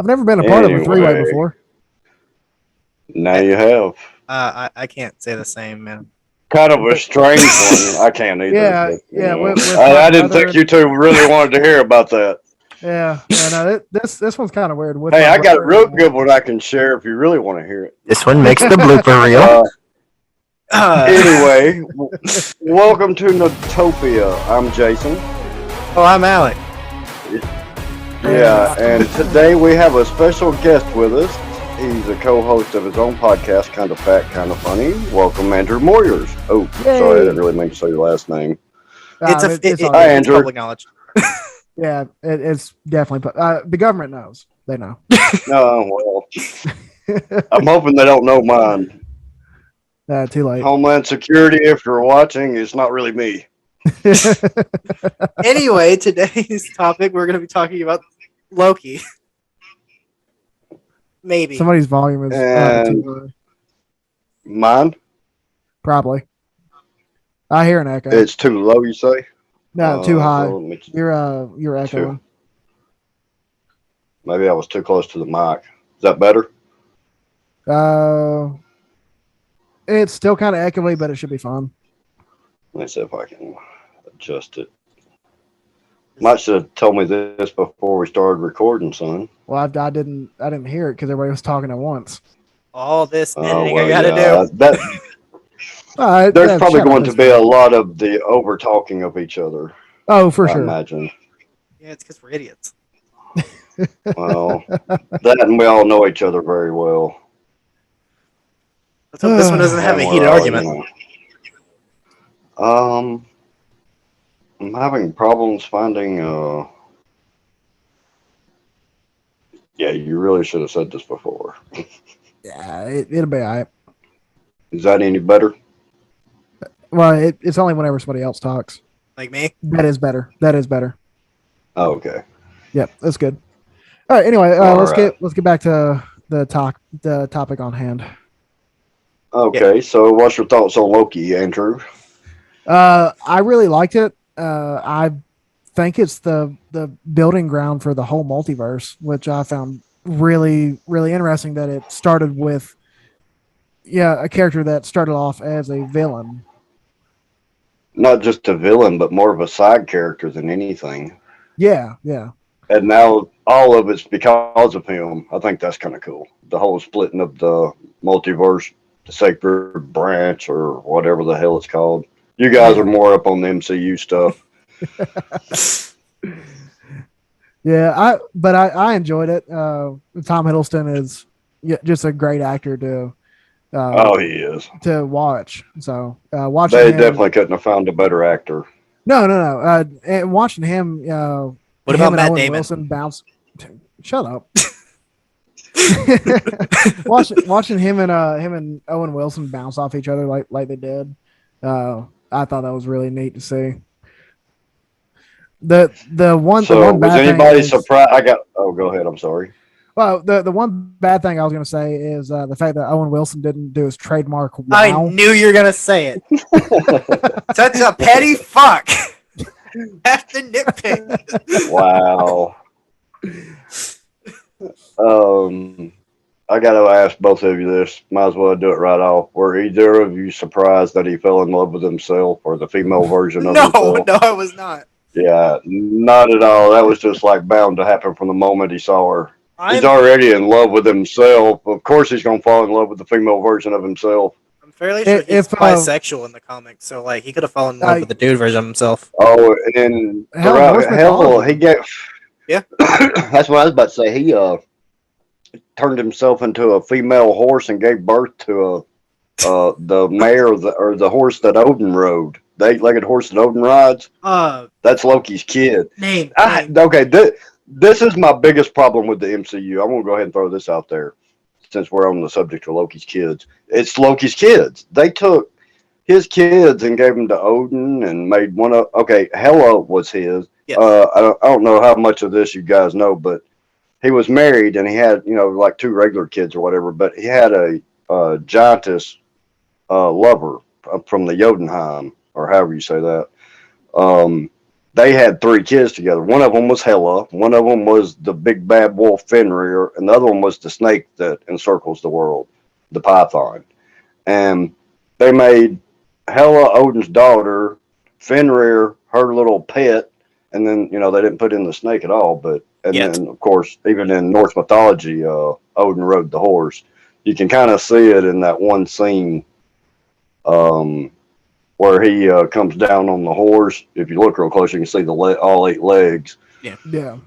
I've never been a part of a three-way before. Now you have. I can't say the same, man. Kind of a strange one. I can't either. Yeah, but, yeah. I didn't think you two really wanted to hear about that. Yeah, no, this one's kind of weird. Hey, I got a real good one I can share if you really want to hear it. This one makes the blooper reel. Anyway, welcome to NerdTopia. I'm Jason. Oh, I'm Alec. Yeah, and today we have a special guest with us. He's a co-host of his own podcast, Kind of Fat, Kind of Funny. Welcome, Andrew Moyers. Oh, Yay. Sorry, I didn't really mean to say your last name. It's Andrew. public knowledge. Yeah, it's definitely. The government knows. They know. Oh, well. I'm hoping they don't know mine. Too late. Homeland Security, if you're watching, it's not really me. Anyway, today's topic, we're going to be talking about Loki. Maybe. Somebody's volume is too low. Mine? Probably. I hear an echo. It's too low, you say? No, too high. So You're echoing. Maybe I was too close to the mic. Is that better? It's still kind of echoey, but it should be fine. Let me see if I can adjust it. Might should have told me this before we started recording, son. Well, I didn't hear it because everybody was talking at once. All this editing I gotta do. There's probably going to be a lot of the over talking of each other. Oh, for sure. I imagine. Yeah, it's because we're idiots. Well, that and we all know each other very well. Let's hope this one doesn't have a heated argument. I'm having problems finding. Yeah, you really should have said this before. Yeah, it'll be all right. Is that any better? Well, it's only whenever somebody else talks. Like me? That is better. Oh, okay. Yep, that's good. All right. Anyway, let's get back to the topic on hand. Okay, so what's your thoughts on Loki, Andrew? I really liked it. I think it's the building ground for the whole multiverse, which I found really, really interesting. That it started with, a character that started off as a villain. Not just a villain, but more of a side character than anything. Yeah. And now all of it's because of him. I think that's kind of cool. The whole splitting of the multiverse, the sacred branch, or whatever the hell it's called. You guys are more up on the MCU stuff. Yeah, I enjoyed it. Tom Hiddleston is just a great actor to. He is to watch. So watching they him, definitely couldn't have found a better actor. No. And watching him. What about Matt Owen Damon? Wilson bounce. Shut up. watching him and Owen Wilson bounce off each other like they did. I thought that was really neat to see. The one was bad anybody thing surprised? Go ahead. I'm sorry. Well, the one bad thing I was going to say is the fact that Owen Wilson didn't do his trademark. Wow. I knew you were going to say it. Such a petty fuck. Have to nitpick. Wow. I got to ask both of you this. Might as well do it right off. Were either of you surprised that he fell in love with himself or the female version of himself? No, I was not. Yeah, not at all. That was just like bound to happen from the moment he saw her. He's already in love with himself. Of course he's going to fall in love with the female version of himself. I'm fairly sure he's bisexual in the comics, so like he could have fallen in love with the dude version of himself. Oh, and he gave... Yeah. That's what I was about to say. He turned himself into a female horse and gave birth to the mare or the horse that Odin rode. The 8-legged horse that Odin rides. That's Loki's kid. Name. Okay, this is my biggest problem with the MCU. I'm gonna go ahead and throw this out there, since we're on the subject of Loki's kids. It's Loki's kids. They took his kids and gave them to Odin and made one of. Okay, Hela was his. Yes. I don't know how much of this you guys know, but he was married and he had like 2 regular kids or whatever. But he had a giantess lover from the Jotunheim, or however you say that. they had 3 kids together. One of them was Hela. One of them was the big bad wolf Fenrir, and the other one was the snake that encircles the world, the Python. And they made Hela Odin's daughter, Fenrir her little pet, and then they didn't put in the snake at all. But then of course, even in Norse mythology, Odin rode the horse. You can kind of see it in that one scene where he comes down on the horse. If you look real close, you can see all 8 legs. Yeah.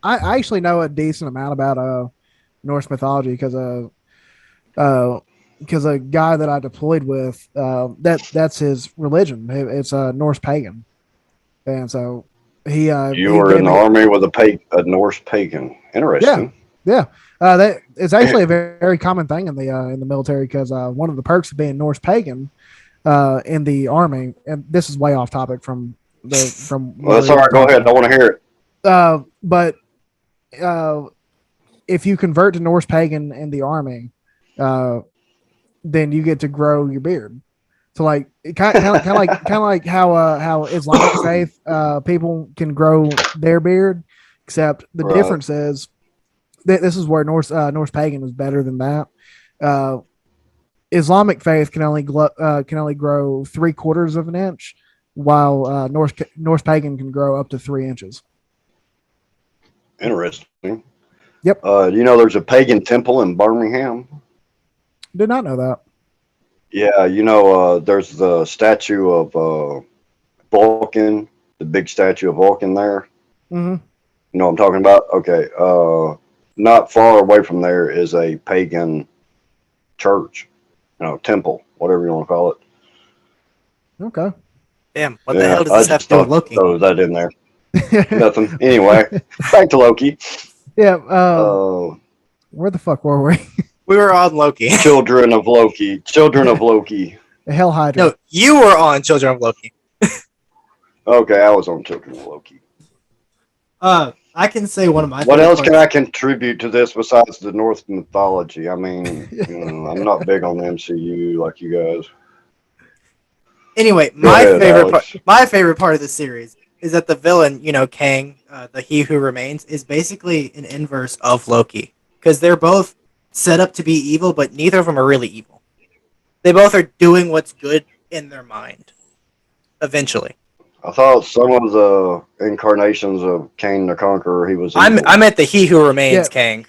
I actually know a decent amount about Norse mythology because a guy that I deployed with, that's his religion. It's Norse pagan, and so he. You were in the army with a Norse pagan. Interesting. Yeah. That is actually a very, very common thing in the military because one of the perks of being Norse pagan in the army, and this is way off topic from. Well, that's all right. Go ahead. I want to hear it. But if you convert to Norse pagan in the army, then you get to grow your beard. So like kind of like how Islamic faith people can grow their beard, except the difference is this is where Norse pagan is better than that. Islamic faith can only grow 3/4 of an inch, while Norse pagan can grow up to 3 inches. Interesting. Yep. There's a pagan temple in Birmingham. Did not know that. Yeah, there's the statue of Vulcan, the big statue of Vulcan there. Mm-hmm. You know what I'm talking about? Okay. Not far away from there is a pagan church, temple, whatever you want to call it. Okay. Damn, what the hell does this have to do with Loki? Throw that in there. Nothing. Anyway, back to Loki. Yeah. Where the fuck were we? We were on Loki. Children of Loki. The Hell Hydra. No, you were on Children of Loki. Okay, I was on Children of Loki. I can say one of my. What else can I contribute to this besides the Norse mythology? I mean, I'm not big on the MCU like you guys. Anyway, my favorite part of the series is that the villain, Kang, the He Who Remains, is basically an inverse of Loki because they're both set up to be evil, but neither of them are really evil. They both are doing what's good in their mind. Eventually, I thought some of the incarnations of Kang the Conqueror, he was. I'm at the He Who Remains, Kang.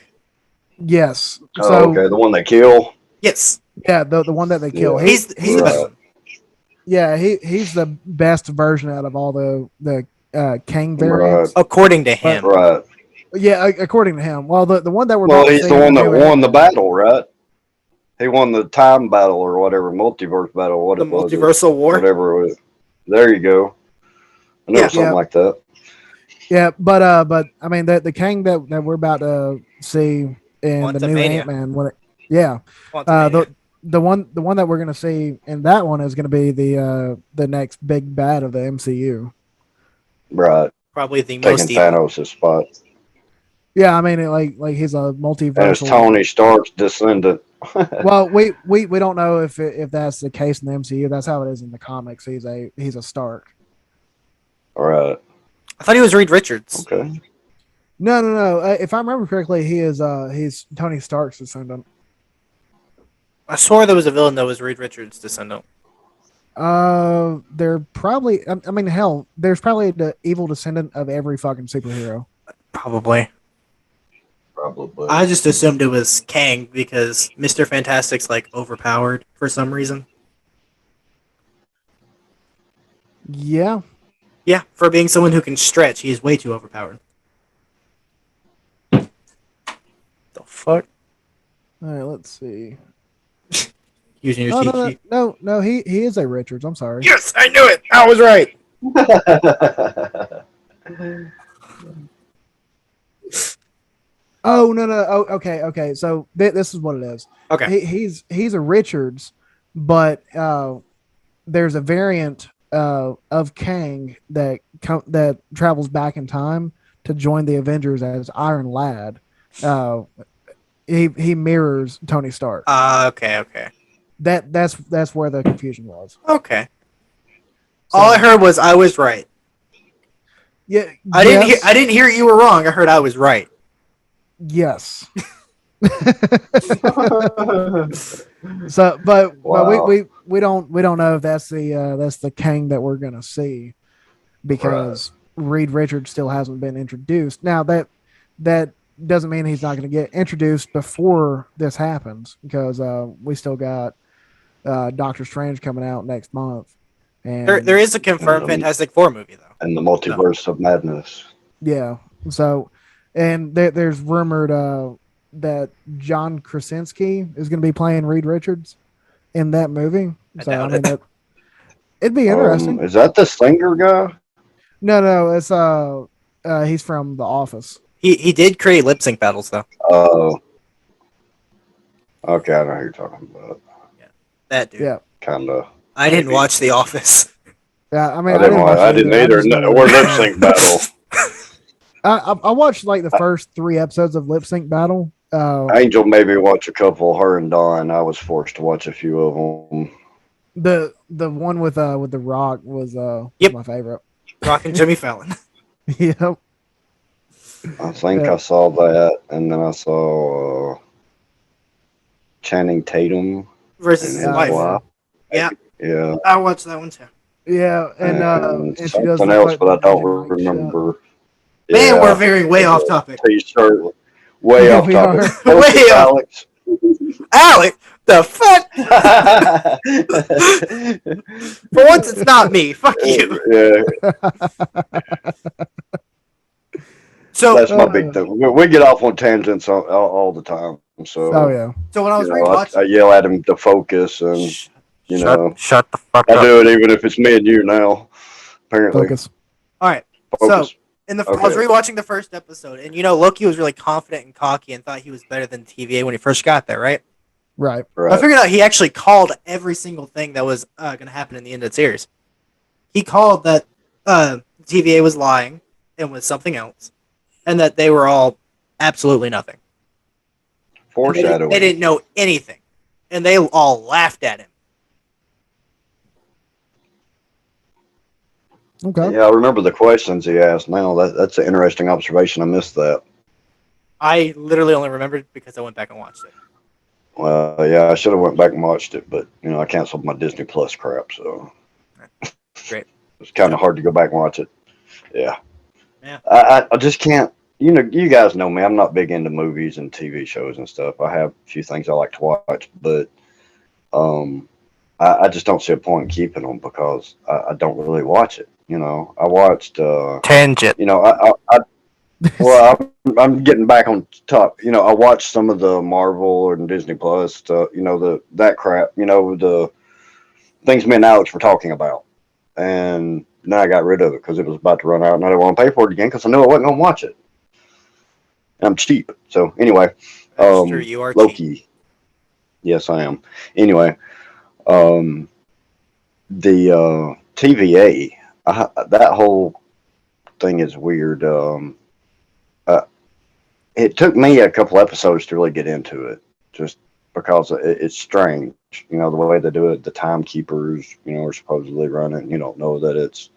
Yes. Okay, the one they kill. Yes. Yeah, the one that they kill. Yeah. He's the best one. Yeah, he's the best version out of all the Kang variants, according to him. Right. Yeah, according to him. Well, the one that we're he's the one that won the battle, right? He won the time battle or whatever, multiverse battle, The multiversal war, whatever it was. There you go. I know something like that. Yeah, but I mean the Kang that we're about to see in the new Ant-Man. The one that we're gonna see in that one is gonna be the next big bad of the MCU. Right. Probably the taking most evil. Thanos' spot. Yeah, I mean, like he's a multiversal. And it's Tony Stark's descendant. Well, we don't know if that's the case in the MCU. That's how it is in the comics. He's a Stark. All right. I thought he was Reed Richards. Okay. No. If I remember correctly, he's Tony Stark's descendant. I swore there was a villain that was Reed Richards' descendant. They're probably. I mean, hell, there's probably the evil descendant of every fucking superhero. Probably. Probably. I just assumed it was Kang because Mr. Fantastic's like overpowered for some reason. Yeah. Yeah, for being someone who can stretch, he is way too overpowered. The fuck? All right, let's see. Using your cheat sheet. No, he is a Richards. I'm sorry. Yes, I knew it. I was right. Oh no. Oh, okay. So this is what it is. Okay. He's a Richards, but there's a variant of Kang that travels back in time to join the Avengers as Iron Lad. He mirrors Tony Stark. Okay. That's where the confusion was. Okay. So, all I heard was I was right. Yeah. I didn't hear you were wrong. I heard I was right. Yes. So, but Wow. we don't know if that's the Kang that we're gonna see because Reed Richards still hasn't been introduced. Now that doesn't mean he's not going to get introduced before this happens because we still got Doctor Strange coming out next month, and There is a confirmed Fantastic Four movie though. And the multiverse of madness. yeah. So, and there's rumored that John Krasinski is going to be playing Reed Richards in that movie. So I mean, it'd be interesting. Is that the singer guy? No, it's he's from The Office. He did create lip sync battles though. Oh. Okay, I know who you're talking about. Yeah, that dude. Yeah, Kind of. I didn't watch The Office. yeah. I mean, I didn't either. Or lip sync battle. I watched like the first 3 episodes of Lip Sync Battle. Angel made me watch a couple. Her and Dawn. I was forced to watch a few of them. The one with The Rock was my favorite. Rock and Jimmy Fallon. Yep. I think I saw that, and then I saw Channing Tatum Versus his wife. Yeah. Yeah. I watched that one too. Yeah, and she does something else, but I don't remember. Man, we're veering way off topic. T-shirt, way off topic. Way off. Alex. Alex, the fuck? For once, it's not me. Fuck you. Yeah. So that's my big thing. We get off on tangents all the time. So. Oh yeah. So when I was rewatching, I yell at him to focus, and shut the fuck up. I do it even if it's me and you now. Apparently. Focus. All right. Focus. So I was rewatching the first episode, and Loki was really confident and cocky and thought he was better than TVA when he first got there, right? Right. I figured out he actually called every single thing that was going to happen in the end of the series. He called that TVA was lying and was something else, and that they were all absolutely nothing. Foreshadowing. They didn't know anything, and they all laughed at him. Okay. Yeah, I remember the questions he asked. Now that's an interesting observation. I missed that. I literally only remembered because I went back and watched it. Well, yeah, I should have went back and watched it, but I canceled my Disney Plus crap, so great. It's kind of hard to go back and watch it. Yeah. Yeah. I just can't. You guys know me. I'm not big into movies and TV shows and stuff. I have a few things I like to watch, but I just don't see a point in keeping them because I don't really watch it. I watched Tangent. I'm getting back on top. I watched some of the Marvel and Disney Plus stuff. That crap. The things me and Alex were talking about, and then I got rid of it because it was about to run out, and I didn't want to pay for it again because I knew I wasn't going to watch it. And I'm cheap, so anyway. That's true. You are Loki. cheap. Yes, I am. Anyway, the TVA. That whole thing is weird. It took me a couple episodes to really get into it, just because it's strange. The way they do it. The timekeepers, are supposedly running. You don't know that it's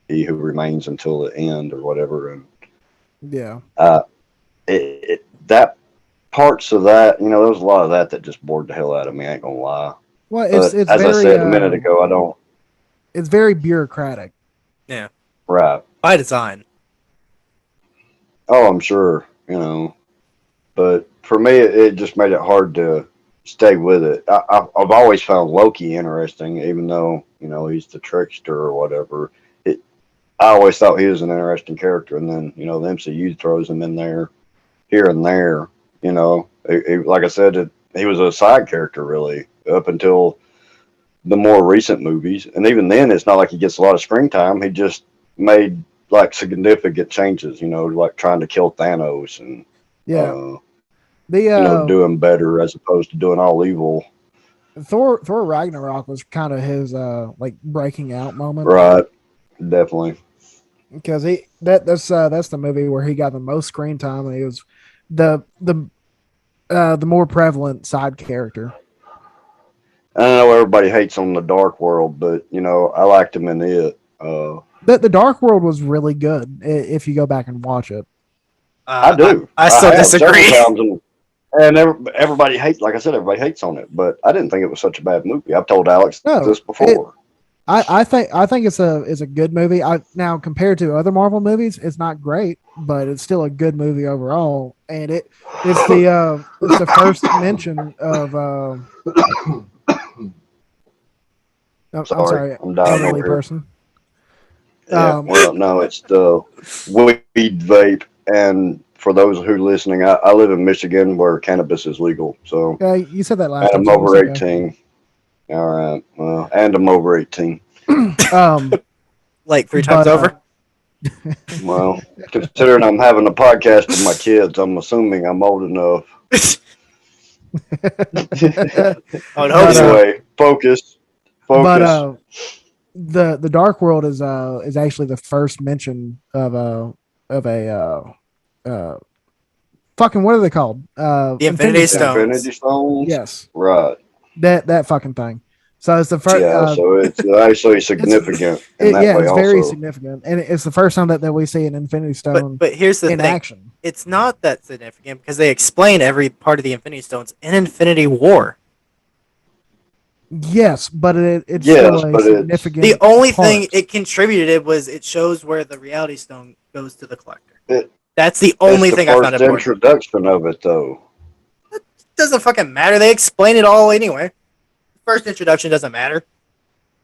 he who remains until the end or whatever. And yeah, that parts of that, there was a lot of that just bored the hell out of me. I ain't gonna lie. Well, it's as very, I said a minute ago, I don't. It's very bureaucratic. Yeah. Right. By design. Oh, I'm sure. But for me, it just made it hard to stay with it. I've always found Loki interesting, even though he's the trickster or whatever. I always thought he was an interesting character, and then the MCU throws him in there, here and there. Like I said, he was a side character really up until the more recent movies, and even then, it's not like he gets a lot of screen time. He just made like significant changes, like trying to kill Thanos and doing better as opposed to doing all evil. Thor Ragnarok was kind of his like breaking out moment, right? Definitely, because that's the movie where he got the most screen time, and he was the more prevalent side character. I know everybody hates on the Dark World, but I liked him in it. the Dark World was really good if you go back and watch it. I do. I still have disagree. several times, and everybody hates. Like I said, everybody hates on it, but I didn't think it was such a bad movie. I've told Alex this before. I think it's a good movie. Now compared to other Marvel movies, it's not great, but it's still a good movie overall. And it's the first mention of I'm sorry, I'm dying elderly over here. person. Yeah, well, no, it's the weed vape. And for those who are listening, I live in Michigan where cannabis is legal. So you said that last and time. I'm over 18. All right. Well, and I'm over 18. Like 3 times over. Well, considering I'm having a podcast with my kids, I'm assuming I'm old enough. Anyway, focus. But the Dark World is actually the first mention of a fucking, what are they called? The Infinity Stones. Infinity Stones. Yes. Right. That fucking thing. So it's the first. Yeah. So it's actually significant. It's very significant, and it's the first time that we see an Infinity Stone. But here's the in thing. action. It's not that significant because they explain every part of the Infinity Stones in Infinity War. Yes, but it's still a significant. The only thing it contributed was it shows where the Reality Stone goes to the Collector. That's the only thing I found important. First introduction of it, though. It doesn't fucking matter. They explain it all anyway. First introduction doesn't matter.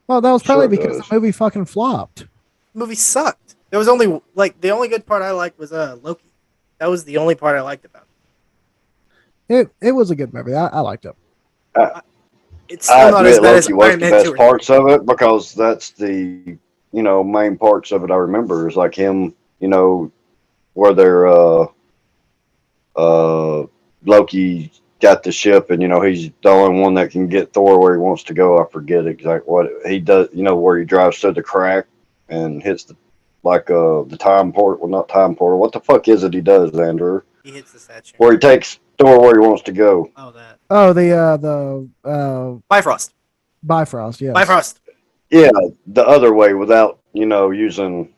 Well, that was probably because the movie fucking flopped. The movie sucked. There was only the only good part I liked was Loki. That was the only part I liked about it. It was a good movie. I liked it. It's still not as bad as Loki was the best parts of it because that's the main parts of it I remember is like him, where they're Loki got the ship and he's the only one that can get Thor where he wants to go. I forget exactly what he does, where he drives through the crack and hits the time portal. Well, not time portal. What the fuck is it he does, Andrew? He hits the statue. Where he takes Thor where he wants to go. Oh, that. Oh, the Bifrost. Bifrost, yeah. Bifrost. Yeah, the other way without, using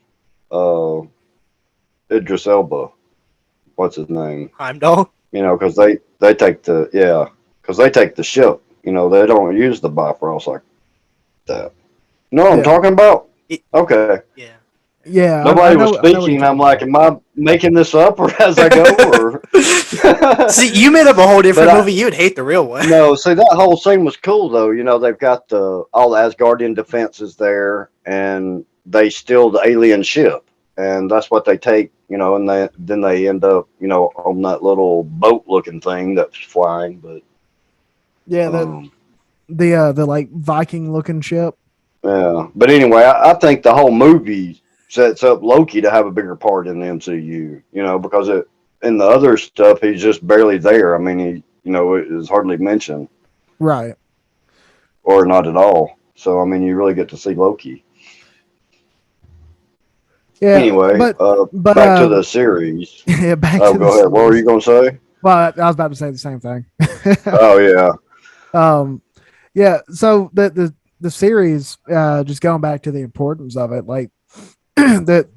Idris Elba. What's his name? Heimdall. Because they take the ship. They don't use the Bifrost like that. You know what I'm talking about? Okay. Yeah. Yeah. Nobody was speaking. I'm like, am I making this up or as I go? Or see, you made up a whole different movie. You'd hate the real one. No, see, that whole scene was cool though. They've got all the Asgardian defenses there, and they steal the alien ship, and that's what they take. And then they end up, on that little boat-looking thing that's flying. But yeah, the like Viking-looking ship. Yeah, but anyway, I think the whole movie sets up Loki to have a bigger part in the MCU. Because in the other stuff he's just barely there. I mean, he it is hardly mentioned, right, or not at all. So I mean, you really get to see Loki. Yeah. Anyway, but back to the series. Yeah, back. Oh, go ahead. What were you going to say? Well, I was about to say the same thing. Oh yeah. Yeah. So the series, just going back to the importance of it, like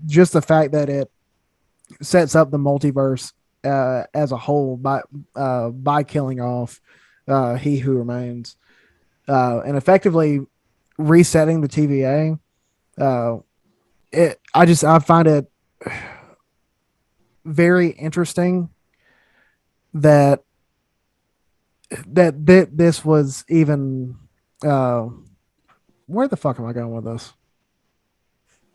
just the fact that it sets up the multiverse as a whole by killing off He Who Remains, and effectively resetting the TVA. I find it very interesting that this was even where the fuck am I going with this?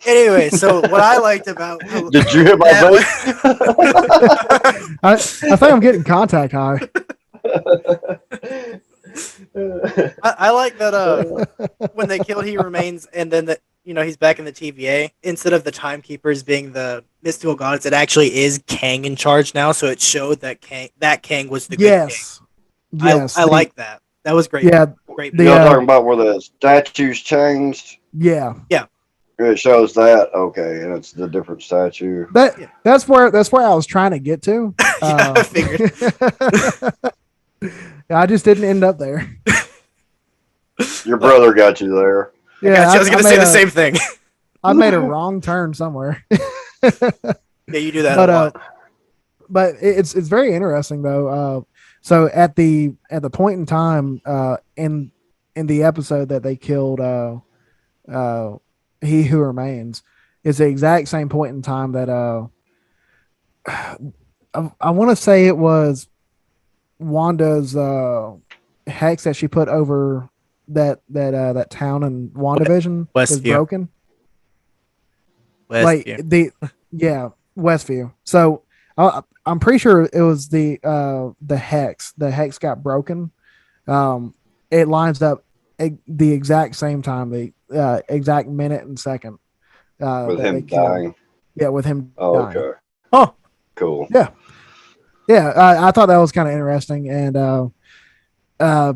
Anyway, so what I liked about did you hear my voice? I think I'm getting contact high. I like that when they killed He Remains and then he's back in the TVA. Instead of the timekeepers being the mystical gods, it actually is Kang in charge now. So it showed that Kang was the good King. Yes, I like that. That was great. Yeah, great. You're talking about where the statues changed. Yeah. It shows that okay, and it's the different statue. That's where I was trying to get to. I figured. I just didn't end up there. Your brother got you there. Yeah, I was going to say the same thing. I made a wrong turn somewhere. Yeah, you do that But a lot. but it's very interesting though. So at the point in time in the episode that they killed He Who Remains is the exact same point in time that I want to say it was Wanda's hex that she put over that town in WandaVision is Westview. broken. Like Westview. Westview. So I'm pretty sure it was the hex. The hex got broken. It lines up the exact same time, the exact minute and second With that they him killed. dying. Yeah, with him Oh, dying. okay. Oh, Cool. Yeah. I thought that was kind of interesting, and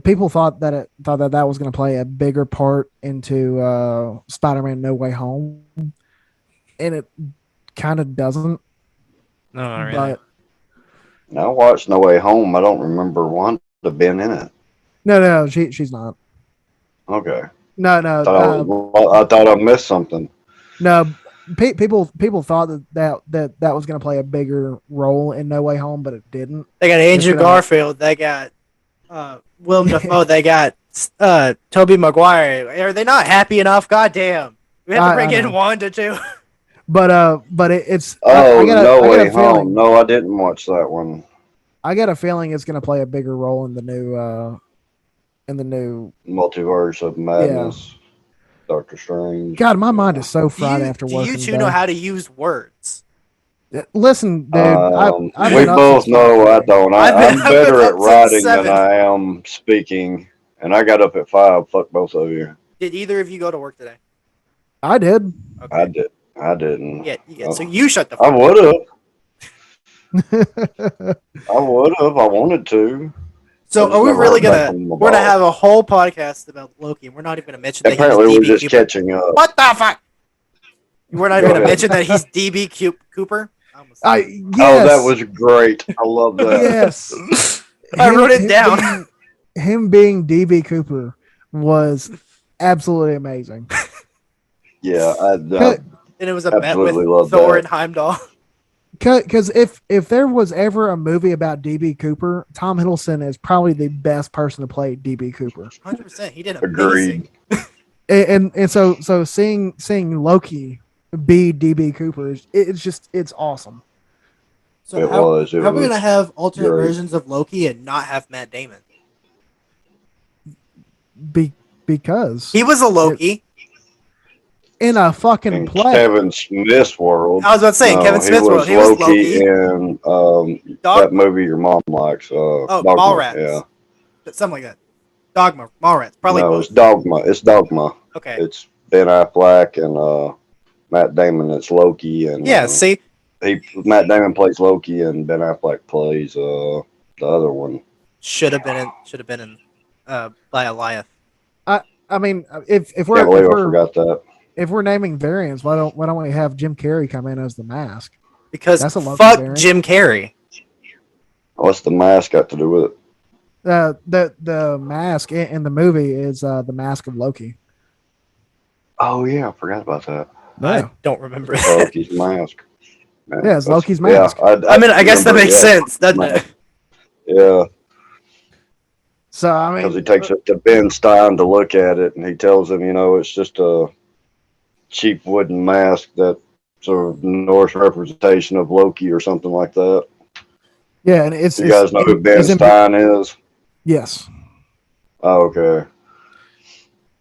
people thought that that was going to play a bigger part into Spider-Man: No Way Home, and it kind of doesn't. no, not really. But Now I watched No Way Home. I don't remember Wanda being in it. no, she's not. Okay. No, I thought I missed something. no. People thought that was going to play a bigger role in No Way Home, but it didn't. They got Andrew gonna- Garfield. They got Willem Dafoe. They got Tobey Maguire. Are they not happy enough? Goddamn. We have to bring I in know. Wanda too. But it's Oh, I got No a Way feeling, Home. No, I didn't watch that one. I got a feeling it's going to play a bigger role in the new. Multiverse of Madness. Doctor Strange. God, my mind is so fried after Do working. you two today. know how to use words? Listen, dude. I've We been up both since know I 5:30. don't. I've I'm been better up at since writing 7. than I am speaking. And I got up at 5. Fuck both of you. Did either of you go to work today? I did. Okay. I did. I didn't. Yeah, you get. So you shut the I fuck up. would have. I would have. I wanted to. So I just are we never really heard back gonna? from the We're gonna boss. have a whole podcast about Loki, and we're not even gonna mention that Apparently, he's we're DB just Cooper. catching up. What the fuck? We're not Go even gonna ahead. mention that he's DB Cooper. Yes. Oh, that was great. I love that. Yes. I wrote it down. Him being DB Cooper was absolutely amazing. Yeah, And it was a bet with Absolutely love Thor that. and Heimdall. Because if there was ever a movie about DB Cooper, Tom Hiddleston is probably the best person to play DB Cooper. 100%. He did Agreed. amazing. And so seeing Loki be DB Cooper, it's awesome. So It how was. It are we was gonna have alternate great. versions of Loki and not have Matt Damon? Because He was a Loki. in a fucking in play. Kevin Smith's world. I was about to say, in Kevin Smith's world, he was Loki. in Dog- that movie your mom likes. Dogma. Mallrats. Yeah. Something like that. Dogma. Mallrats. Probably No, both. it's Dogma. It's Dogma. Okay. It's Ben Affleck and Matt Damon. It's Loki and Yeah. See. Matt Damon plays Loki and Ben Affleck plays the other one. Should have been in. By Eliath. I mean, if we're Can't believe I forgot that. if we're naming variants, why don't we have Jim Carrey come in as the Mask? Because That's a Loki fuck variant. Jim Carrey. What's the mask got to do with it? The mask in the movie is the Mask of Loki. Oh yeah, I forgot about that. Yeah, I don't remember that. Loki's mask. Man, Yeah, it's that's- Loki's mask. Yeah, I mean, I guess that remember, makes yeah. sense, doesn't it? Yeah, so I mean, because he takes it to Ben Stein to look at it, and he tells him, it's just a cheap wooden mask that's sort of Norse representation of Loki or something like that. yeah, and it's You guys know who Ben it's Stein is? yes, Oh, okay.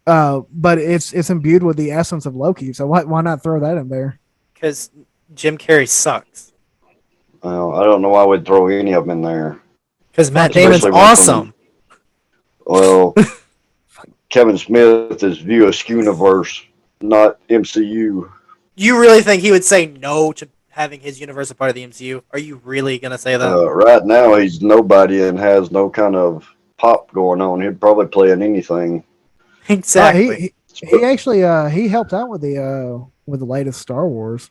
but it's imbued with the essence of Loki. So why not throw that in there? Because Jim Carrey sucks. Well, I don't know why we'd throw any of them in there. Because Matt Especially Damon's one from- awesome. Well, Kevin Smith is View Universe, not MCU. You really think he would say no to having his universe a part of the MCU? Are you really gonna say that? Right now, he's nobody and has no kind of pop going on. He'd probably play in anything. Exactly. He actually he helped out with the latest Star Wars.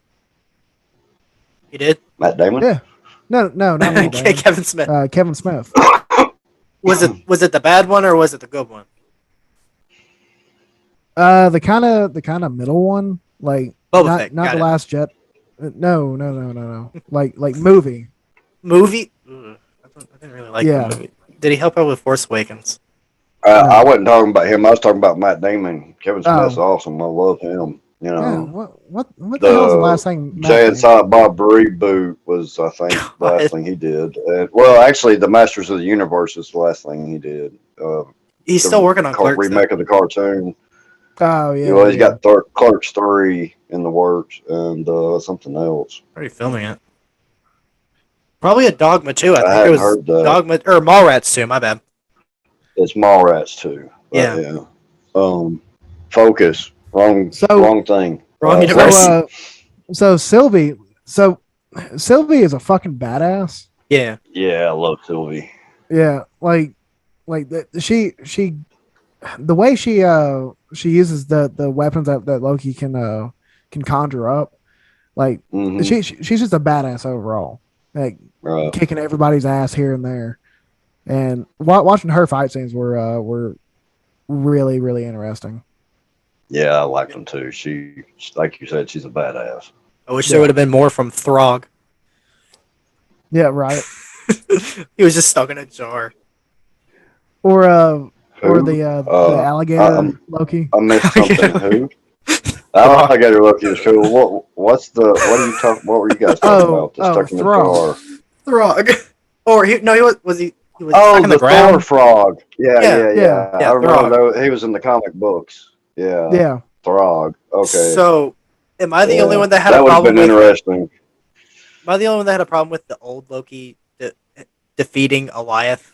He did. Matt Damon? Yeah. No, not Matt Damon. Kevin Smith. Kevin Smith. Was it the bad one or was it the good one? The kind of middle one, like Boba Fett. Not Got the it. Last Jet. No. Like movie. Movie. Ugh, I didn't really like the Yeah. movie. Did he help out with Force Awakens? I No. wasn't talking about him. I was talking about Matt Damon. Kevin Smith's Oh. awesome. I love him. You Yeah. know, What the hell's the the last thing Matt Jay and Damon? Silent Bob reboot was, I think, the last God, thing he did. Well, actually, the Masters of the Universe is the last thing he did. he's still The working on Clerks though. remake of the cartoon. Oh Well, he's yeah. got Clerks 3 in the works and something else. Already filming it. Probably a Dogma too. I I think it hadn't was heard that. Dogma or Mallrats too. My bad. It's Mallrats too. Yeah. Yeah. Focus. Wrong So thing. Wrong so universe. so Sylvie is a fucking badass. Yeah. Yeah, I love Sylvie. Yeah, she the way she uses the weapons that Loki can conjure up. Like Hmm. she's just a badass overall. Like Right. kicking everybody's ass here and there. And watching her fight scenes were really really interesting. Yeah, I like them too. She, like you said, she's a badass. I wish there would have been more from Throg. Yeah, right. He was just stuck in a jar. Or Who? the alligator Loki. I missed something. Who? Alligator Loki is cool. What are you talking? What were you guys talking about? That's stuck in the jar. Throg. Or he was stuck in The the ground. Thor frog. Yeah. Yeah, I remember he was in the comic books. Yeah. Yeah. Throg. Okay. So, am I the only one that had that a would have problem been with? interesting. Am I the only one that had a problem with the old Loki defeating Eliath?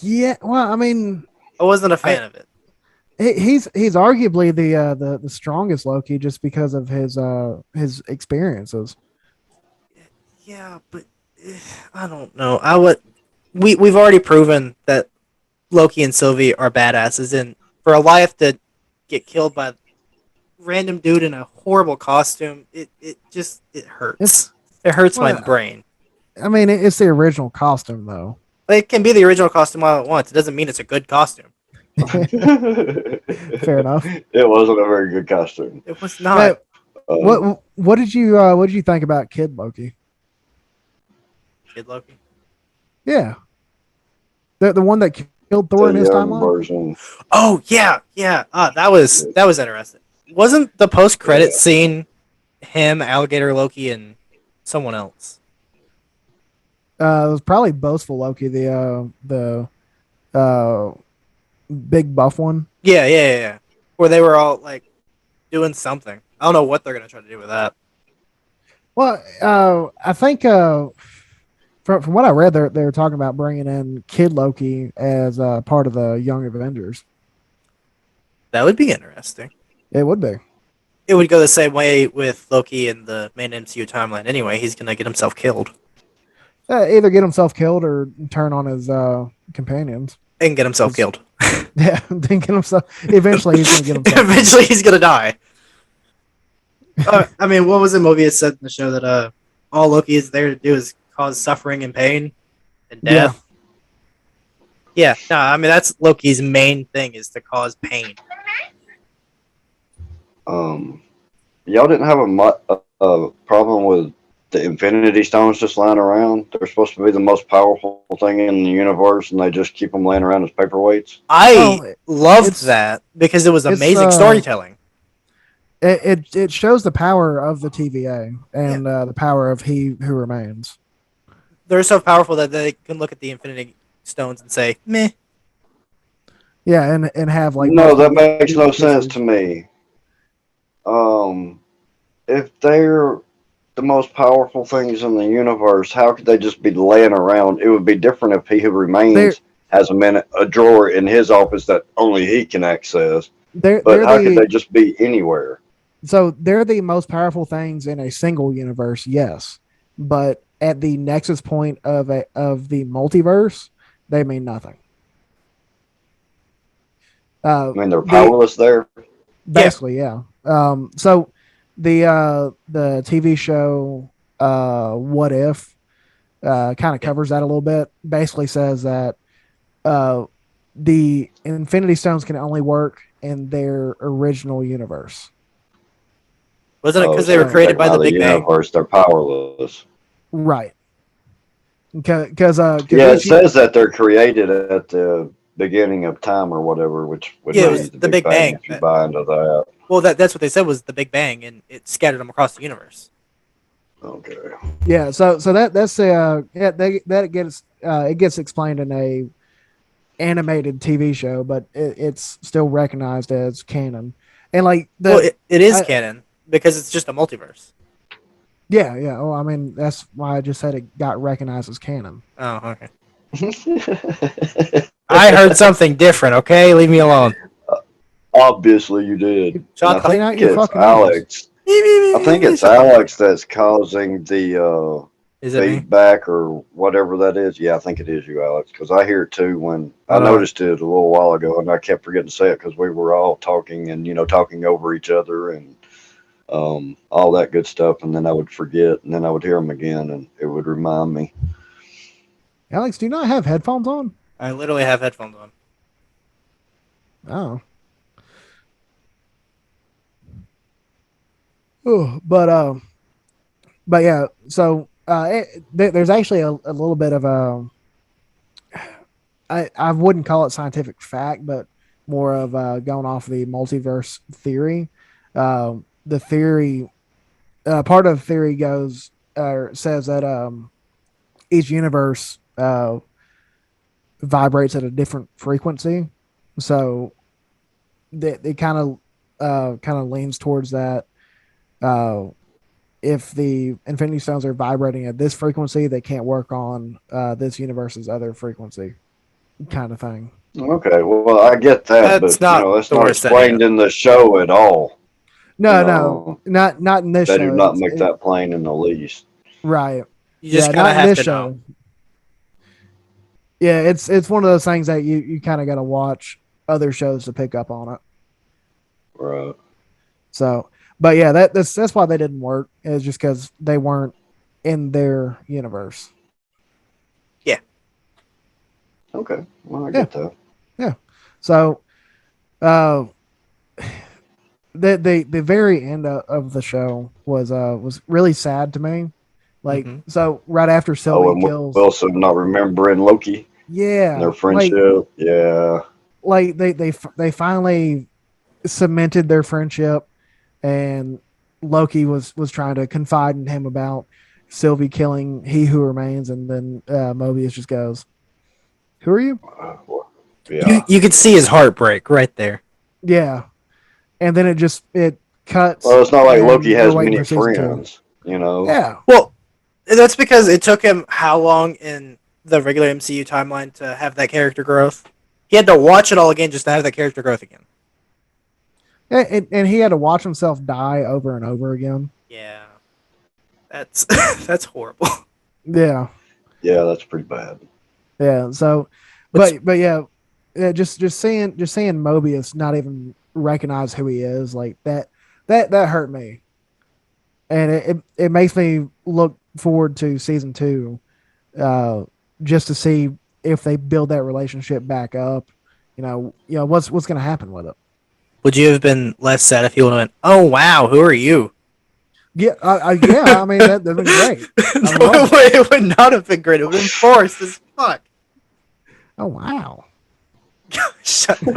Yeah. Well, I mean, I wasn't a fan of it. he's arguably the strongest Loki just because of his experiences. Yeah, but I don't know. We've already proven that Loki and Sylvie are badasses, and for Eliath to get killed by a random dude in a horrible costume, it hurts. It hurts my brain. I mean, it's the original costume though. But it can be the original costume all at once. It doesn't mean it's a good costume. Fair enough. It wasn't a very good costume. It was not. What did you think about Kid Loki? Kid Loki. Yeah, the one that killed Thor in his timeline. Version. Oh yeah. That was interesting. Wasn't the post credit scene him, Alligator Loki, and someone else? It was probably Boastful Loki, the big buff one. Yeah. Where they were all like doing something. I don't know what they're gonna try to do with that. Well, I think from what I read, they were talking about bringing in Kid Loki as part of the Young Avengers. That would be interesting. It would be. It would go the same way with Loki in the main MCU timeline. Anyway, he's gonna get himself killed Either get himself killed or turn on his companions. and get himself killed. Yeah, then get himself. Eventually, he's gonna get himself. Eventually, he's gonna die. I mean, what was it Mobius said in the show that all Loki is there to do is cause suffering and pain and death? Yeah. No, I mean that's Loki's main thing is to cause pain. Y'all didn't have a problem with the Infinity Stones just lying around? They're supposed to be the most powerful thing in the universe, and they just keep them laying around as paperweights. I loved that because it was amazing storytelling. It shows the power of the TVA and the power of He Who Remains. They're so powerful that they can look at the Infinity Stones and say, "Meh." Yeah, and have like no, that makes no sense to me. If they're the most powerful things in the universe, how could they just be laying around? It would be different if He Who Remains has a drawer in his office that only he can access. But how could they just be anywhere? So they're the most powerful things in a single universe, yes. But at the nexus point of the multiverse, they mean nothing. I mean, they're powerless there. Basically, yeah. So the TV show What If kind of covers that a little bit. Basically says that the Infinity Stones can only work in their original universe. Wasn't it because they so were created by out the of Big Bang? universe, they're powerless. Right. Because Yeah, it says that they're created at the beginning of time or whatever, which would Yeah, it be was the the Big Big Bang Bang. if you buy into that. Well, that's what they said was the Big Bang, and it scattered them across the universe. Okay. Yeah, so that's that gets it gets explained in a animated TV show, but it's still recognized as canon. And like Well, it is I, canon because it's just a multiverse. yeah, yeah. Well, I mean that's why I just said it got recognized as canon. Oh, okay. I heard something different. Okay, leave me alone. Obviously, you did. Shut And I Clean think out your it's fucking ears. Alex. I think it's Shut the fuck up. Alex that's causing the Is it me? feedback or whatever that is. Yeah, I think it is you, Alex, because I hear it too. When I Hold on. noticed it a little while ago, and I kept forgetting to say it because we were all talking and talking over each other and all that good stuff, and then I would forget, and then I would hear them again, and it would remind me. Alex, do you not have headphones on? I literally have headphones on. Oh. Oh, but yeah. So there's actually a little bit of a I wouldn't call it scientific fact, but more of going off the multiverse theory. The theory, part of the theory goes or says that each universe vibrates at a different frequency, so it kind of leans towards that. If the Infinity Stones are vibrating at this frequency, they can't work on this universe's other frequency, kind of thing. Okay, well, I get that, That's but not that's the not worst explained idea. in the show at all. No, not in this They show. do not make that plain in the least. Right. You just Yeah, kind not of in have this to show. know. Yeah, it's one of those things that you kind of got to watch other shows to pick up on it. Right. So, but yeah, that's why they didn't work. Is just because they weren't in their universe. Yeah. Okay. Well, I get that. Yeah. So, uh, the very end of the show was really sad to me. Like, so right after Sylvie and kills Wilson not remembering Loki yeah, and their friendship. like they finally cemented their friendship, and Loki was trying to confide in him about Sylvie killing He Who Remains, and then Mobius just goes, "Who are you?" Yeah. You could see his heartbreak right there. Yeah, and then it cuts. Well, it's not like and Loki has we're waiting many for season 2. friends, you know. Yeah, Well, that's because it took him how long in the regular MCU timeline to have that character growth? He had to watch it all again just to have that character growth again. and he had to watch himself die over and over again. Yeah. That's that's horrible. Yeah, Yeah, that's pretty bad. yeah. So, but yeah, just seeing Mobius not even recognize who he is, like that hurt me, and it makes me look forward to season 2, just to see if they build that relationship back up. What's going to happen with it. Would you have been less sad if he would have went, "Oh wow, who are you?" Yeah, yeah. I mean that'd been great. No, it would not have been great. It would have been forced as fuck. Oh wow. Shut the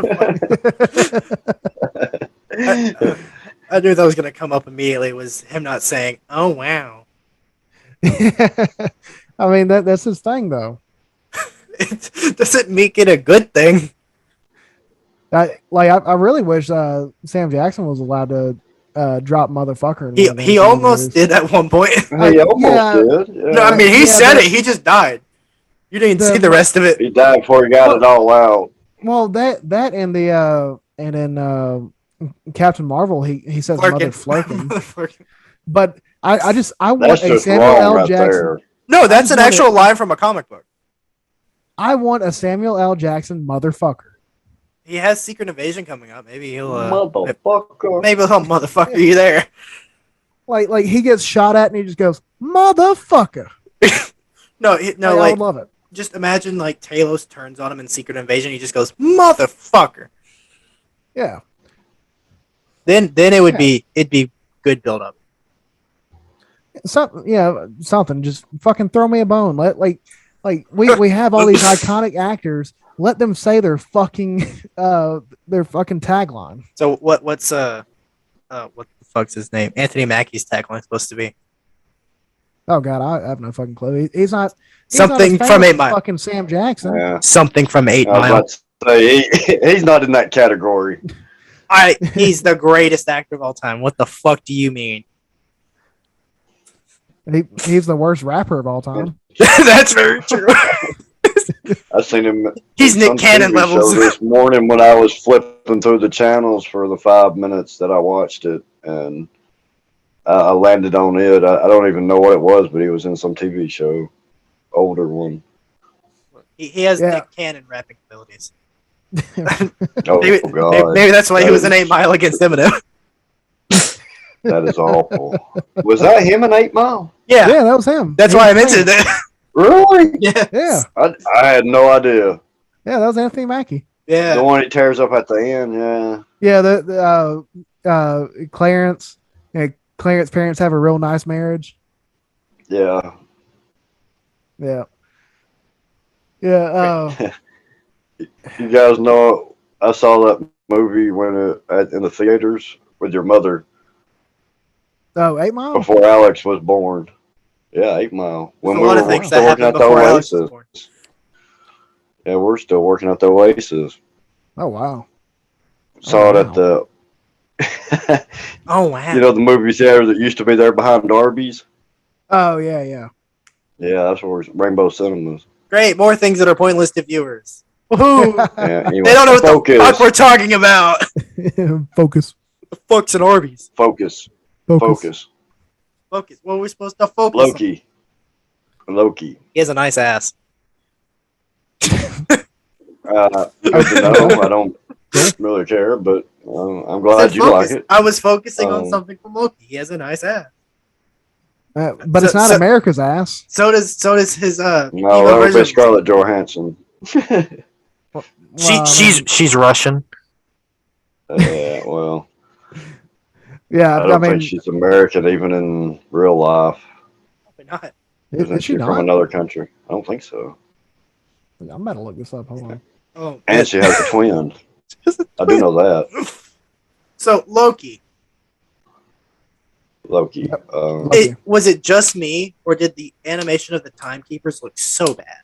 fuck. I knew that was gonna come up immediately. Was him not saying, "Oh wow." I mean that's his thing though. It doesn't make it a good thing. I really wish Sam Jackson was allowed to drop motherfucker. He almost did at one point. He almost did. Yeah. No, I mean he said it. He just died. You didn't see the rest of it. He died before he got it all out. Well, that and the and in Captain Marvel, he says mother flirking. But I want a Samuel L. Jackson. There. No, that's an actual line from a comic book. I want a Samuel L. Jackson motherfucker. He has Secret Invasion coming up. Maybe he'll motherfucker. Maybe he'll motherfucker you there. Like he gets shot at and he just goes motherfucker. I would love it. Just imagine like Talos turns on him in Secret Invasion. He just goes motherfucker. Yeah. Then it'd be good build up. Something. Just fucking throw me a bone. We have all these iconic actors. Let them say their fucking tagline. So what the fuck's his name? Anthony Mackie's tagline supposed to be? Oh god, I have no fucking clue. He's not something not from 8 Mile. Fucking Sam Jackson. Yeah. Something from 8 Mile. He's not in that category. He's the greatest actor of all time. What the fuck do you mean? He's the worst rapper of all time. That's very true. I seen him. He's Nick Cannon levels. This morning when I was flipping through the channels for the 5 minutes that I watched it, and I landed on it. I don't even know what it was, but he was in some TV show, older one. He has Nick Cannon rapping abilities. maybe, God. Maybe that's why he was in 8 Mile against Eminem. That is awful. Was that him in 8 Mile? Yeah, that was him. That's why I mentioned it. Really? Yeah. I had no idea. Yeah, that was Anthony Mackie. Yeah, the one he tears up at the end. Yeah. Yeah, the Clarence. Clarence's parents have a real nice marriage. Yeah. Yeah. Yeah. You guys know I saw that movie when in the theaters with your mother. Oh, 8 Mile? Before Alex was born. Yeah, 8 Mile. When we were still working at the Oasis. Yeah, we're still working at the Oasis. Oh, wow. Saw it at the... Oh, wow. You know the movie theater that used to be there behind Darby's? Oh, yeah. Yeah, that's where Rainbow Cinemas. Great, more things that are pointless to viewers. Woohoo! Yeah, anyway, they don't know what the fuck we're talking about. Focus. The fuck's an Arby's? Focus. What are we supposed to focus on? Loki. He has a nice ass. Good to know. I don't really care, but I'm glad you like it. I was focusing on something from Loki. He has a nice ass. But it's not America's ass. So does his No, that would be Scarlett Johansson. She's Russian. Yeah, well. Yeah, I mean, think she's American even in real life. Probably not. Is she not? From another country? I don't think so. I'm about to look this up. Hold on. Oh, and she has a twin. I do know that. So Loki. Yep. Was it just me, or did the animation of the timekeepers look so bad?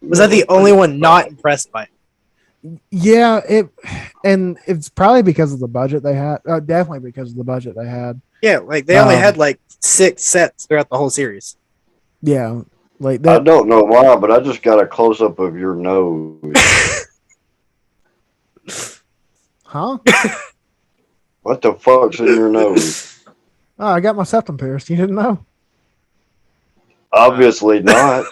Was I the only one not impressed by it? Yeah, it's probably because of the budget they had. Definitely because of the budget they had. Yeah, like they only had like 6 sets throughout the whole series. Yeah, like that. I don't know why, but I just got a close up of your nose. Huh? What the fuck's in your nose? Oh, I got my septum pierced. You didn't know? Obviously not.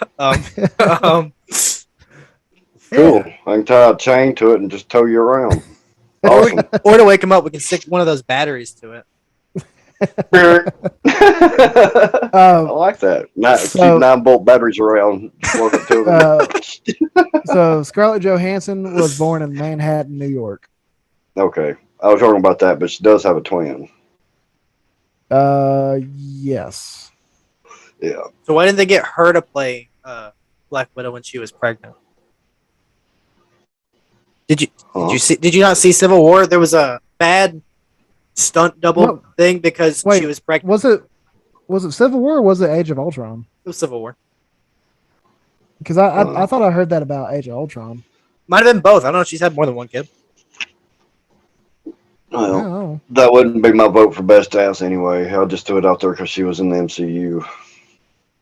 Cool. I can tie a chain to it and just tow you around. Awesome. Or to wake him up, we can stick one of those batteries to it. I like that. Keep 9-volt batteries around. So Scarlett Johansson was born in Manhattan, New York. Okay. I was talking about that, but she does have a twin. Yes. Yeah. So why didn't they get her to play Black Widow when she was pregnant? Did you not see Civil War? There was a bad stunt double thing because she was pregnant. Was it Civil War or was it Age of Ultron? It was Civil War. Because I thought I heard that about Age of Ultron. Might have been both. I don't know if she's had more than one kid. Well, that wouldn't be my vote for best ass anyway. I'll just throw it out there because she was in the MCU.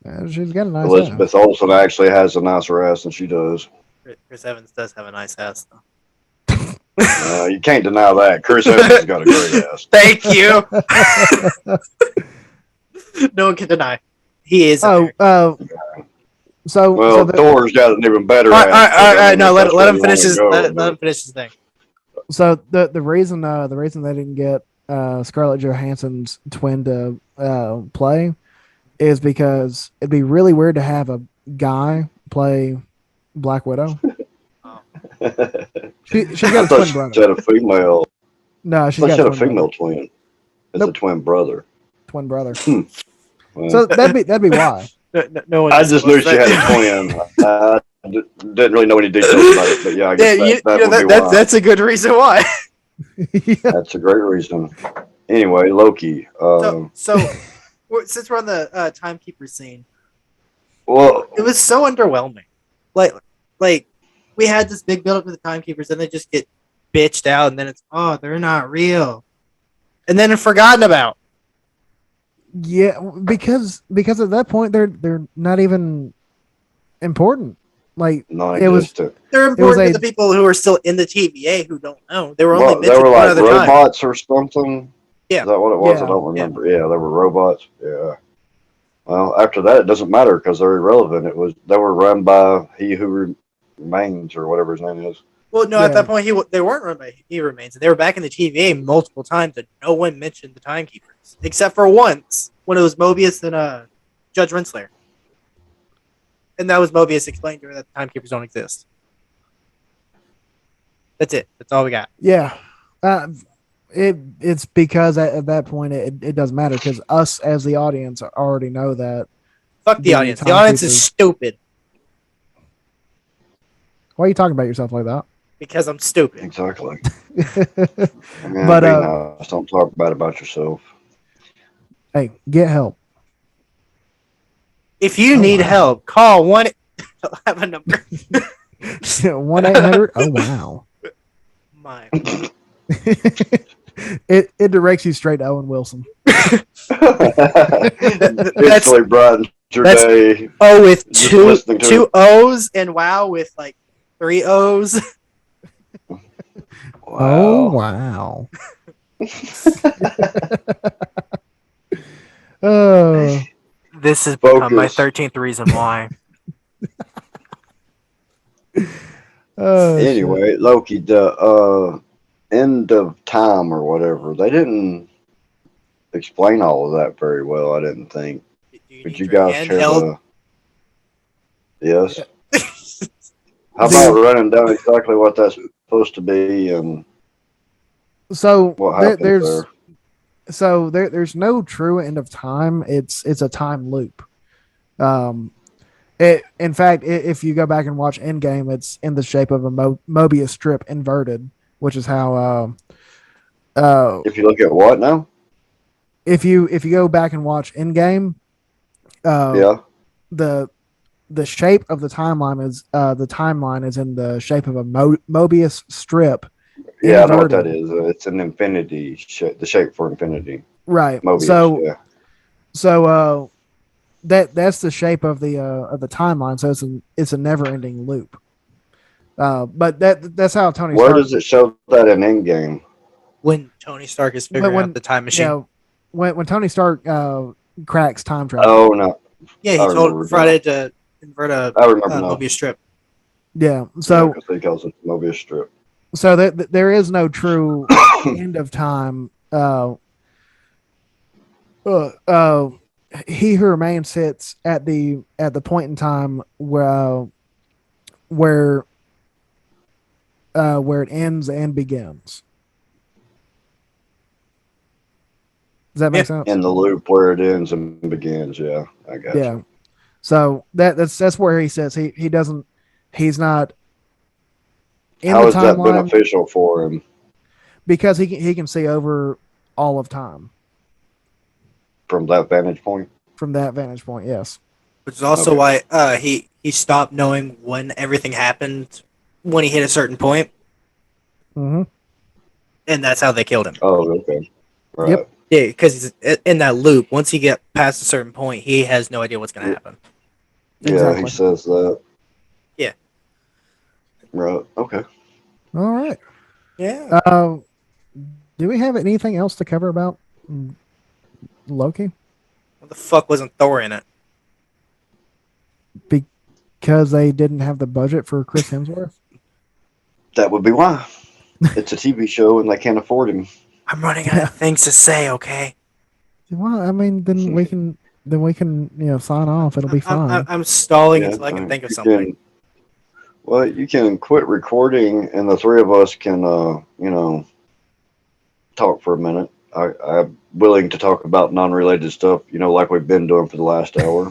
Yeah, she's got a nice Elizabeth Olsen actually has a nicer ass than she does. Chris Evans does have a nice ass, though. You can't deny that. Chris Evans has got a great ass. Thank you. No one can deny. He is. Thor's got an even better ass. All right. No, let him finish his. Let him finish his thing. So the reason they didn't get Scarlett Johansson's twin to play is because it'd be really weird to have a guy play Black Widow. She's got a twin brother. She had a female. No, she's got a female twin. It's a twin brother. Twin brother. Well, So that'd be why. No one. I just knew she had a twin. I didn't really know any details about it, but yeah, I guess that would be why. That's a good reason why. Yeah. That's a great reason. Anyway, Loki. So since we're on the timekeeper scene, Well, it was so underwhelming. Like we had this big build up with the timekeepers, and they just get bitched out, and then it's they're not real, and then forgotten about. Yeah, because at that point they're not even important. Like non-existent. They're important to the people who are still in the TVA who don't know. They were only They mentioned were one like other time. robots or something. Yeah. Is that what it was? Yeah. I don't remember. Yeah, they were robots. Yeah. Well, after that, it doesn't matter because they're irrelevant. They were run by He Who Remains or whatever his name is. Well, no, at that point they weren't run by He Remains. They were back in the TVA multiple times, and no one mentioned the timekeepers except for once when it was Mobius and Judge Renslayer. And that was Mobius explaining to her that the timekeepers don't exist. That's it. That's all we got. Yeah. It's because at that point it doesn't matter because us as the audience already know that. Fuck the audience. The audience is stupid. Why are you talking about yourself like that? Because I'm stupid. Exactly. But nice. Don't talk bad about yourself. Hey, get help. If you need help, call 1. I'll have a number. 1-800. Oh wow. My. It directs you straight to Owen Wilson. Instantly brightens your day. Oh, with Just two O's and wow with like 3 O's. Wow. Oh wow. Oh. This has become my 13th reason why. Anyway, Loki, the end of time or whatever, they didn't explain all of that very well, I didn't think. Would you guys care to? Yes. How about running down exactly what that's supposed to be and so what happens there? There's no true end of time. It's a time loop. In fact, if you go back and watch Endgame, it's in the shape of a Mobius strip inverted, which is how. If you look at what now? If you go back and watch Endgame, the shape of the timeline is in the shape of a Mobius strip. Yeah, inverted. I know what that is. It's an infinity shape, the shape for infinity. Right. Mobius, so that's the shape of the timeline. So it's a never ending loop. But that's how Tony. Where does it show that in Endgame? When Tony Stark is figuring out the time machine. Yeah, when Tony Stark cracks time travel. Oh no. Yeah, he told Friday to invert a Mobius strip. Yeah, so he calls it Mobius strip. So there is no true end of time. He Who Remains sits at the point in time where it ends and begins. Does that make sense? In the loop where it ends and begins, yeah, I got you. Yeah. So that's where he says he's not in How the is that timeline beneficial for him? because he can see over all of time from that vantage point. From that vantage point, yes. Which is also why he stopped knowing when everything happened when he hit a certain point. Mm-hmm. And that's how they killed him. Oh, okay. Right. Yep. Yeah, because he's in that loop. Once he get past a certain point, he has no idea what's going to happen. Yeah, exactly. He says that. Yeah. Right. Okay. All right. Yeah. Do we have anything else to cover about Loki? What the fuck wasn't Thor in it? Because they didn't have the budget for Chris Hemsworth? That would be why. It's a TV show and they can't afford him. I'm running out of things to say, okay? Well, I mean, then we can sign off. It'll be fine. I'm stalling until I can think of something. Well, you can quit recording and the three of us can, talk for a minute I'm willing to talk about non-related stuff, like we've been doing for the last hour.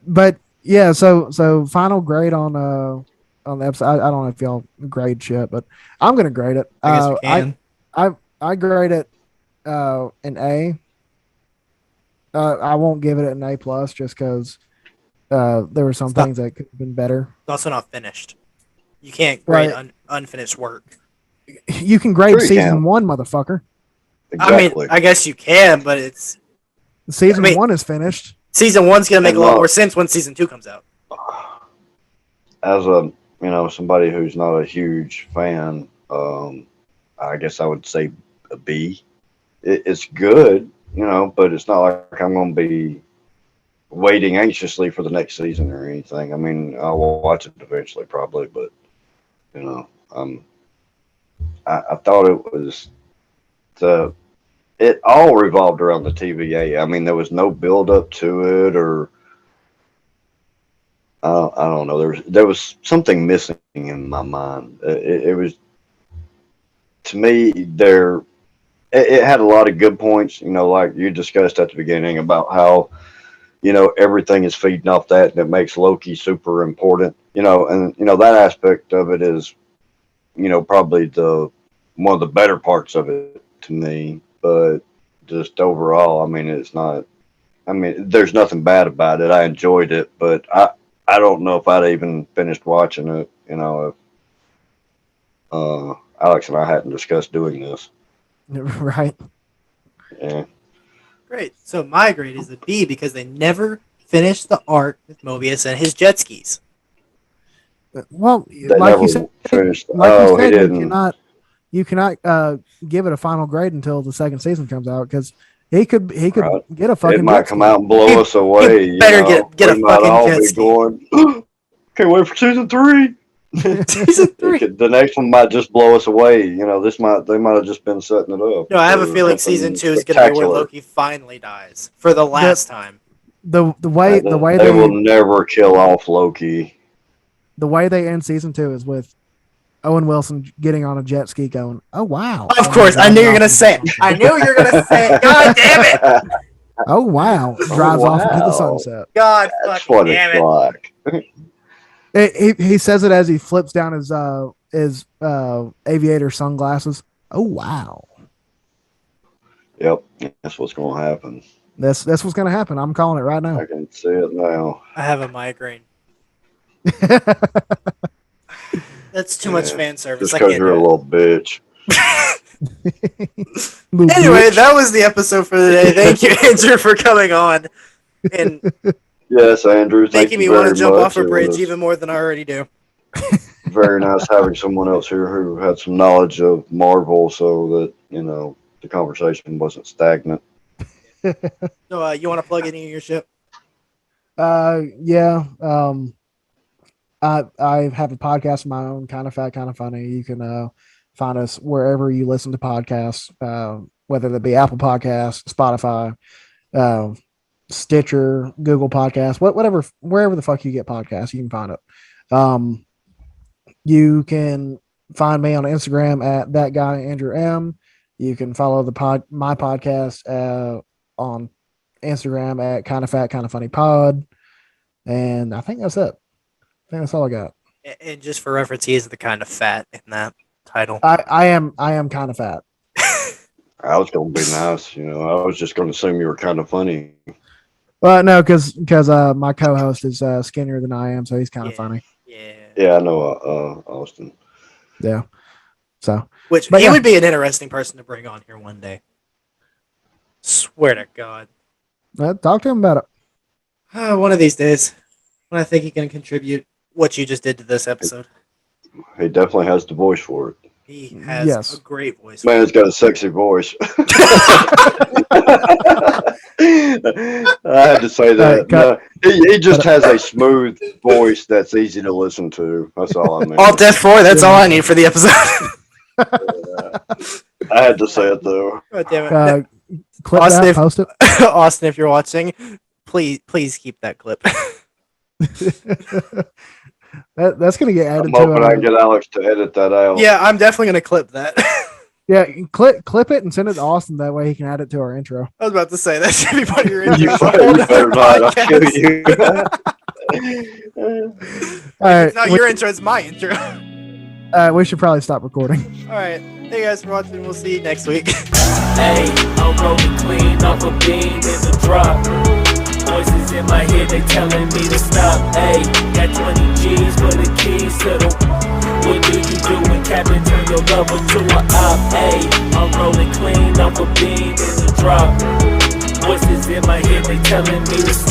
But yeah, so final grade on the episode. I don't know if y'all grade shit, but I'm gonna grade it. I guess we can. I grade it an A. I won't give it an A plus just because there were some things that could have been better. It's also not finished. You can't grade unfinished work. You can grade season 1, motherfucker. Exactly. I mean, I guess you can, but it's season 1 is finished. Season 1's gonna make a lot more sense when season 2 comes out. As somebody who's not a huge fan, I guess I would say a B. It's good, but it's not like I'm going to be waiting anxiously for the next season or anything. I mean, I will watch it eventually, probably, but I thought it was it all revolved around the TVA. I mean, there was no build up to it, or I don't know. There was something missing in my mind. It was, to me, it had a lot of good points. Like you discussed at the beginning about how everything is feeding off that, and it makes Loki super important. And that aspect of it is, probably one of the better parts of it to me. But just overall, I mean, it's not. I mean, there's nothing bad about it. I enjoyed it, but I don't know if I'd even finished watching it. If Alex and I hadn't discussed doing this. Right. Yeah. Great. So my grade is a B because they never finished the arc with Mobius and his jet skis. Well, That like never you said, finished. you didn't. You cannot give it a final grade until the second season comes out because he could get a fucking. It might come out and blow us away. He better get a fucking jet ski. Going, can't wait for season 3. Season 3. The next one might just blow us away. They might have just been setting it up. No, I have a feeling season 2 is going to be where Loki finally dies for the last time. The way they will never kill off Loki. The way they end season 2 is with Owen Wilson getting on a jet ski going, oh, wow. Of course. I knew you were going to say it. I knew you were going to say it. God damn it. Oh, wow. Drives off into the sunset. God That's fucking what damn it's it. like. He says it as he flips down his aviator sunglasses. Oh, wow. Yep. That's what's going to happen. That's what's going to happen. I'm calling it right now. I can see it now. I have a migraine. That's too much fan service. Just because you're a little bitch. Anyway, that was the episode for the day. Thank you, Andrew, for coming on and yes, Andrew. Making me want to jump off a bridge even more than I already do. Very nice having someone else here who had some knowledge of Marvel, so that the conversation wasn't stagnant. So, you want to plug any of your shit? Yeah. I have a podcast of my own, Kind of Fat, Kind of Funny. You can find us wherever you listen to podcasts, whether that be Apple Podcasts, Spotify, Stitcher, Google Podcasts, whatever, wherever the fuck you get podcasts, you can find it. You can find me on Instagram at that guy Andrew M. You can follow my podcast on Instagram at Kind of Fat, Kind of Funny Pod, and I think that's it. I think that's all I got. And just for reference, he is the kind of fat in that title. I am kind of fat. I was going to be nice, I was just going to assume you were kind of funny. Well, no, because my co-host is skinnier than I am, so he's kind of funny. Yeah, I know Austin. Yeah. So, he would be an interesting person to bring on here one day. Swear to God. Talk to him about it. One of these days, when I think he can contribute what you just did to this episode. He definitely has the voice for it. He has a great voice. Man's got a sexy voice. I had to say that. He just has a smooth voice that's easy to listen to. That's all I mean. Alt F4, that's all I need for the episode. I had to say it though. Oh, damn it. Clip Austin, that, post it. Austin, if you're watching, please keep that clip. That's gonna get I'm added hoping I to. can get Alex to edit that out. Yeah, I'm definitely gonna clip that. Yeah, clip it and send it to Austin. That way he can add it to our intro. I was about to say that should be part of your intro. You for a whole better nother not. I'll kill podcast. you. All right, It's not your intro, it's my intro. we should probably stop recording. All right. Thank you guys for watching. We'll see you next week. Hey, I'm rolling clean off a beam in the drop. Voices in my head, they telling me to stop. Hey, got 20 G's for the keys to the. What do you do when Captain turn your lover to a op? Hey, I'm rolling clean off a beam in the drop. Voices in my head, they telling me to stop.